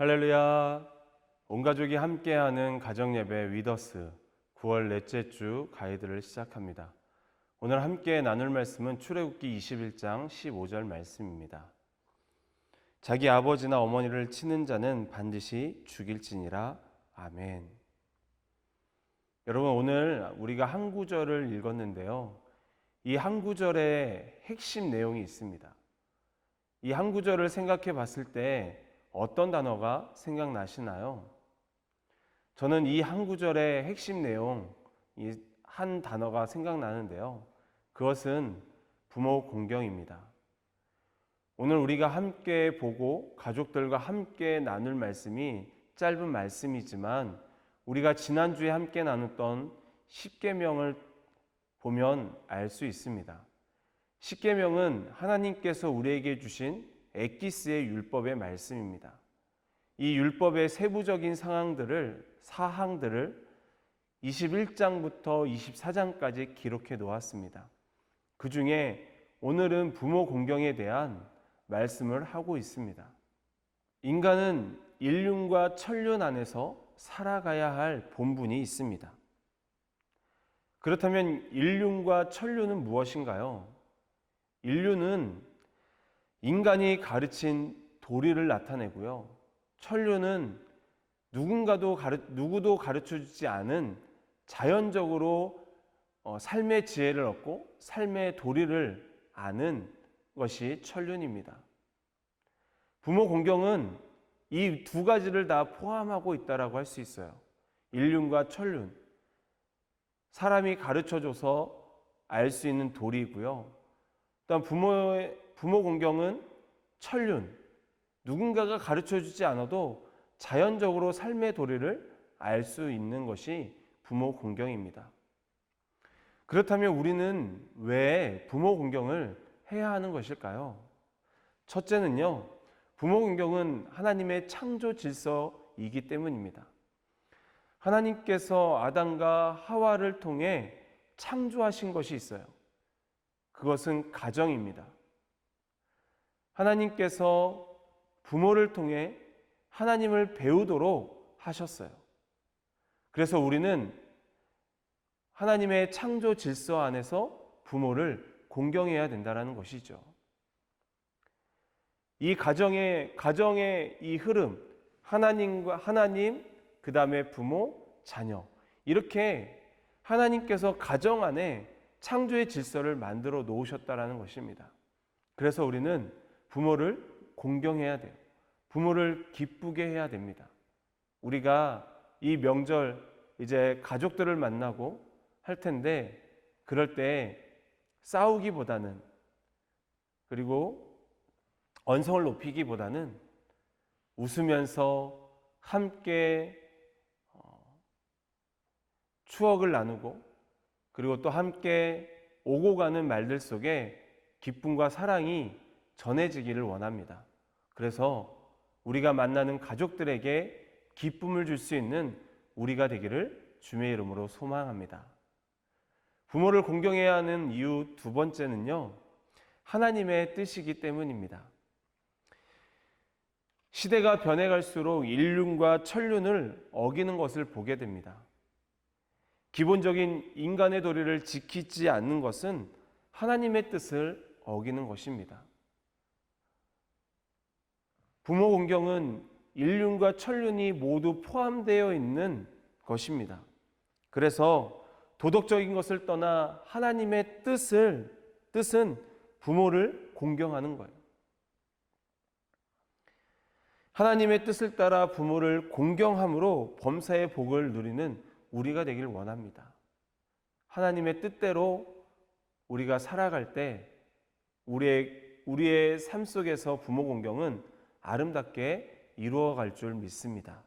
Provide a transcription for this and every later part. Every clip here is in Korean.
할렐루야! 온 가족이 함께하는 가정예배 위더스 9월 넷째 주 가이드를 시작합니다. 오늘 함께 나눌 말씀은 출애굽기 21장 15절 말씀입니다. 자기 아버지나 어머니를 치는 자는 반드시 죽일지니라. 아멘. 여러분, 오늘 우리가 한 구절을 읽었는데요. 이 한 구절에 핵심 내용이 있습니다. 이 한 구절을 생각해 봤을 때 어떤 단어가 생각나시나요? 저는 이 한 구절의 핵심 내용, 이 한 단어가 생각나는데요. 그것은 부모 공경입니다. 오늘 우리가 함께 보고 가족들과 함께 나눌 말씀이 짧은 말씀이지만 우리가 지난주에 함께 나눴던 십계명을 보면 알 수 있습니다. 십계명은 하나님께서 우리에게 주신 엑기스의 율법의 말씀입니다. 이 율법의 세부적인 사항들을 21장부터 24장까지 기록해 놓았습니다. 그 중에 오늘은 부모 공경에 대한 말씀을 하고 있습니다. 인간은 인륜과 천륜 안에서 살아가야 할 본분이 있습니다. 그렇다면 인륜과 천륜은 무엇인가요? 인륜은 인간이 가르친 도리를 나타내고요. 천륜은 누구도 가르쳐주지 않은 자연적으로 삶의 지혜를 얻고 삶의 도리를 아는 것이 천륜입니다. 부모 공경은 이 두 가지를 다 포함하고 있다고 할 수 있어요. 인륜과 천륜. 사람이 가르쳐줘서 알 수 있는 도리이고요. 또한 부모 공경은 천륜. 누군가가 가르쳐주지 않아도 자연적으로 삶의 도리를 알 수 있는 것이 부모 공경입니다. 그렇다면 우리는 왜 부모 공경을 해야 하는 것일까요? 첫째는요, 부모 공경은 하나님의 창조 질서이기 때문입니다. 하나님께서 아담과 하와를 통해 창조하신 것이 있어요. 그것은 가정입니다. 하나님께서 부모를 통해 하나님을 배우도록 하셨어요. 그래서 우리는 하나님의 창조 질서 안에서 부모를 공경해야 된다는 것이죠. 이 가정의 이 흐름, 하나님, 그 다음에 부모, 자녀, 이렇게 하나님께서 가정 안에 창조의 질서를 만들어 놓으셨다는 것입니다. 그래서 우리는 부모를 공경해야 돼요. 부모를 기쁘게 해야 됩니다. 우리가 이 명절 이제 가족들을 만나고 할 텐데 그럴 때 싸우기보다는, 그리고 언성을 높이기보다는 웃으면서 함께 추억을 나누고, 그리고 또 함께 오고 가는 말들 속에 기쁨과 사랑이 전해지기를 원합니다. 그래서 우리가 만나는 가족들에게 기쁨을 줄 수 있는 우리가 되기를 주님의 이름으로 소망합니다. 부모를 공경해야 하는 이유 두 번째는요, 하나님의 뜻이기 때문입니다. 시대가 변해갈수록 인륜과 천륜을 어기는 것을 보게 됩니다. 기본적인 인간의 도리를 지키지 않는 것은 하나님의 뜻을 어기는 것입니다. 부모 공경은 인륜과 천륜이 모두 포함되어 있는 것입니다. 그래서 도덕적인 것을 떠나 하나님의 뜻은 부모를 공경하는 거예요. 하나님의 뜻을 따라 부모를 공경함으로 범사의 복을 누리는 우리가 되길 원합니다. 하나님의 뜻대로 우리가 살아갈 때 우리의 삶 속에서 부모 공경은 아름답게 이루어갈 줄 믿습니다.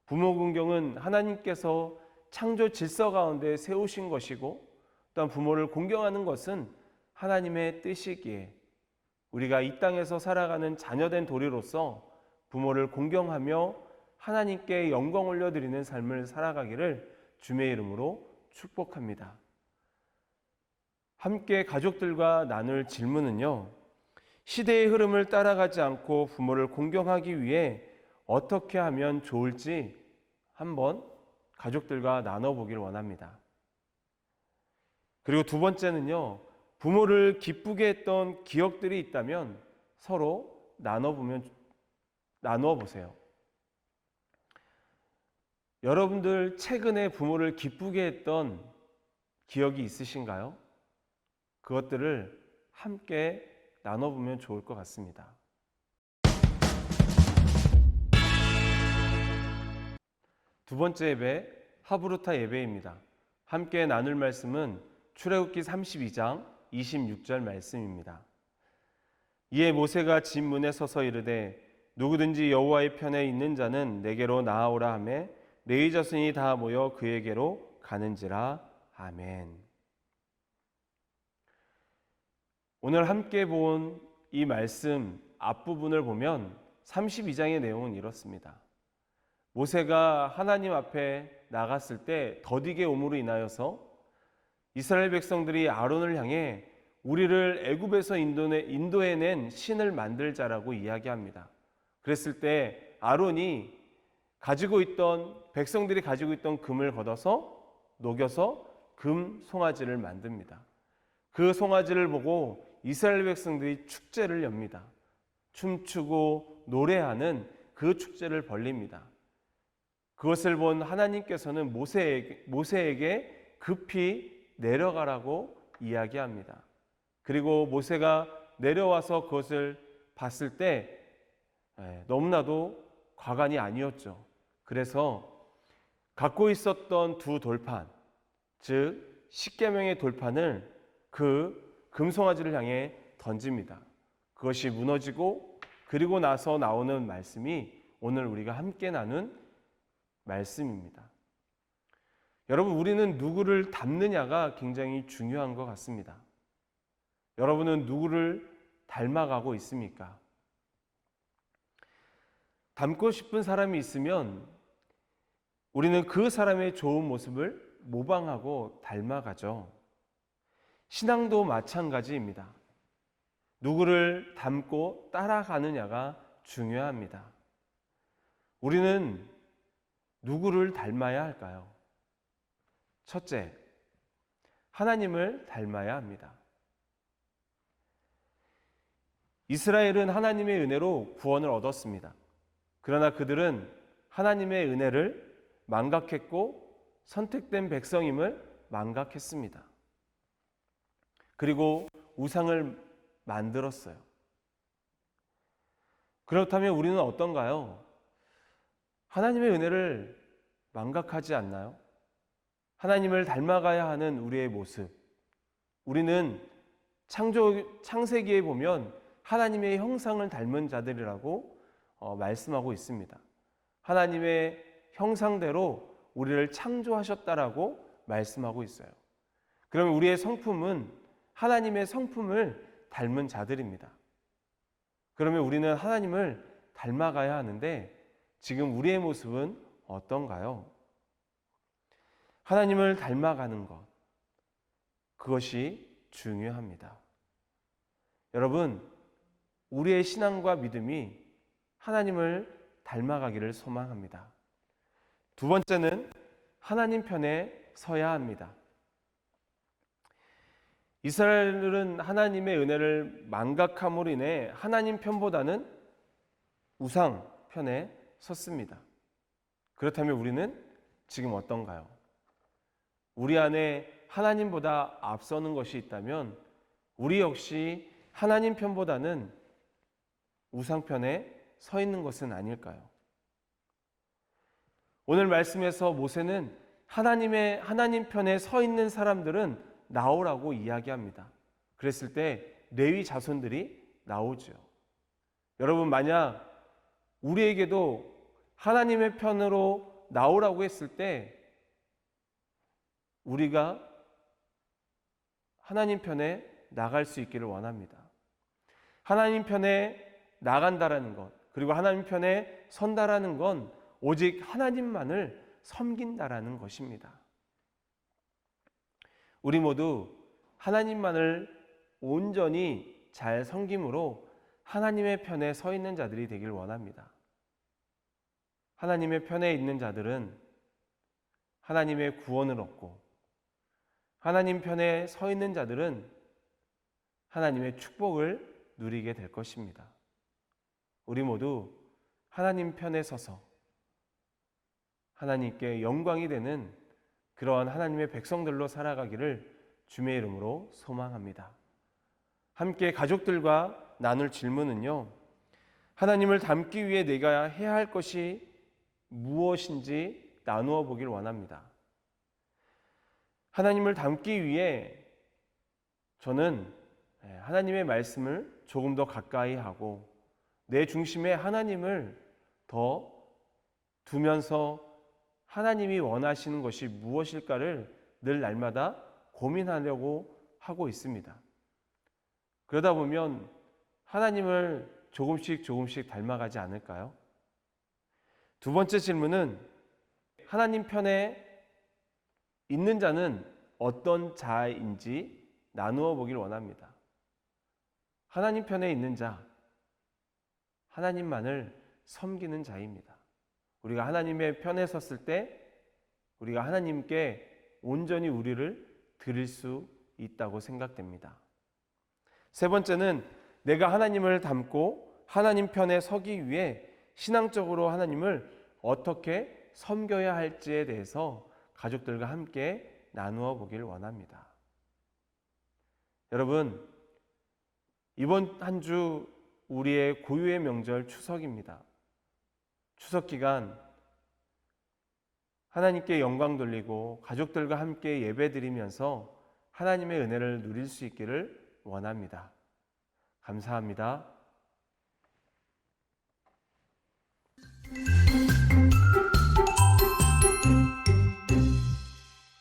부모 공경은 하나님께서 창조 질서 가운데 세우신 것이고, 또한 부모를 공경하는 것은 하나님의 뜻이기에 우리가 이 땅에서 살아가는 자녀된 도리로서 부모를 공경하며 하나님께 영광 올려드리는 삶을 살아가기를 주님의 이름으로 축복합니다. 함께 가족들과 나눌 질문은요, 시대의 흐름을 따라가지 않고 부모를 공경하기 위해 어떻게 하면 좋을지 한번 가족들과 나눠보길 원합니다. 그리고 두 번째는요, 부모를 기쁘게 했던 기억들이 있다면 서로 나누어 보세요. 여러분들 최근에 부모를 기쁘게 했던 기억이 있으신가요? 그것들을 함께 나눠보면 좋을 것 같습니다. 두 번째 예배, 하브루타 예배입니다. 함께 나눌 말씀은 출애굽기 32장 26절 말씀입니다. 이에 모세가 진 문에 서서 이르되 누구든지 여호와의 편에 있는 자는 내게로 나아오라 하매 레위 자손이 다 모여 그에게로 가는지라. 아멘. 오늘 함께 본 이 말씀 앞부분을 보면 32장의 내용은 이렇습니다. 모세가 하나님 앞에 나갔을 때 더디게 옴으로 인하여서 이스라엘 백성들이 아론을 향해 우리를 애굽에서 인도해낸 신을 만들자라고 이야기합니다. 그랬을 때 아론이 백성들이 가지고 있던 금을 걷어서 녹여서 금 송아지를 만듭니다. 그 송아지를 보고 이스라엘 백성들이 축제를 엽니다. 춤추고 노래하는 그 축제를 벌립니다. 그것을 본 하나님께서는 모세에게 급히 내려가라고 이야기합니다. 그리고 모세가 내려와서 그것을 봤을 때 너무나도 과간이 아니었죠. 그래서 갖고 있었던 두 돌판, 즉 십계명의 돌판을 그 금송아지를 향해 던집니다. 그것이 무너지고 그리고 나서 나오는 말씀이 오늘 우리가 함께 나눈 말씀입니다. 여러분, 우리는 누구를 닮느냐가 굉장히 중요한 것 같습니다. 여러분은 누구를 닮아가고 있습니까? 닮고 싶은 사람이 있으면 우리는 그 사람의 좋은 모습을 모방하고 닮아가죠. 신앙도 마찬가지입니다. 누구를 닮고 따라가느냐가 중요합니다. 우리는 누구를 닮아야 할까요? 첫째, 하나님을 닮아야 합니다. 이스라엘은 하나님의 은혜로 구원을 얻었습니다. 그러나 그들은 하나님의 은혜를 망각했고 선택된 백성임을 망각했습니다. 그리고 우상을 만들었어요. 그렇다면 우리는 어떤가요? 하나님의 은혜를 망각하지 않나요? 하나님을 닮아가야 하는 우리의 모습. 우리는 창세기에 보면 하나님의 형상을 닮은 자들이라고 말씀하고 있습니다. 하나님의 형상대로 우리를 창조하셨다라고 말씀하고 있어요. 그러면 우리의 성품은 하나님의 성품을 닮은 자들입니다. 그러면 우리는 하나님을 닮아가야 하는데 지금 우리의 모습은 어떤가요? 하나님을 닮아가는 것, 그것이 중요합니다. 여러분, 우리의 신앙과 믿음이 하나님을 닮아가기를 소망합니다. 두 번째는 하나님 편에 서야 합니다. 이스라엘은 하나님의 은혜를 망각함으로 인해 하나님 편보다는 우상 편에 섰습니다. 그렇다면 우리는 지금 어떤가요? 우리 안에 하나님보다 앞서는 것이 있다면 우리 역시 하나님 편보다는 우상 편에 서 있는 것은 아닐까요? 오늘 말씀에서 모세는 하나님 편에 서 있는 사람들은 나오라고 이야기합니다. 그랬을 때 레위 자손들이 나오죠. 여러분, 만약 우리에게도 하나님의 편으로 나오라고 했을 때 우리가 하나님 편에 나갈 수 있기를 원합니다. 하나님 편에 나간다라는 것, 그리고 하나님 편에 선다라는 건 오직 하나님만을 섬긴다라는 것입니다. 우리 모두 하나님만을 온전히 잘 섬김으로 하나님의 편에 서 있는 자들이 되길 원합니다. 하나님의 편에 있는 자들은 하나님의 구원을 얻고, 하나님 편에 서 있는 자들은 하나님의 축복을 누리게 될 것입니다. 우리 모두 하나님 편에 서서 하나님께 영광이 되는 그러한 하나님의 백성들로 살아가기를 주님의 이름으로 소망합니다. 함께 가족들과 나눌 질문은요, 하나님을 닮기 위해 내가 해야 할 것이 무엇인지 나누어 보길 원합니다. 하나님을 닮기 위해 저는 하나님의 말씀을 조금 더 가까이 하고 내 중심에 하나님을 더 두면서 하나님이 원하시는 것이 무엇일까를 늘 날마다 고민하려고 하고 있습니다. 그러다 보면 하나님을 조금씩 닮아가지 않을까요? 두 번째 질문은 하나님 편에 있는 자는 어떤 자인지 나누어 보길 원합니다. 하나님 편에 있는 자, 하나님만을 섬기는 자입니다. 우리가 하나님의 편에 섰을 때 우리가 하나님께 온전히 우리를 드릴 수 있다고 생각됩니다. 세 번째는 내가 하나님을 닮고 하나님 편에 서기 위해 신앙적으로 하나님을 어떻게 섬겨야 할지에 대해서 가족들과 함께 나누어 보길 원합니다. 여러분, 이번 한 주 우리의 고유의 명절 추석입니다. 추석 기간 하나님께 영광 돌리고 가족들과 함께 예배드리면서 하나님의 은혜를 누릴 수 있기를 원합니다. 감사합니다.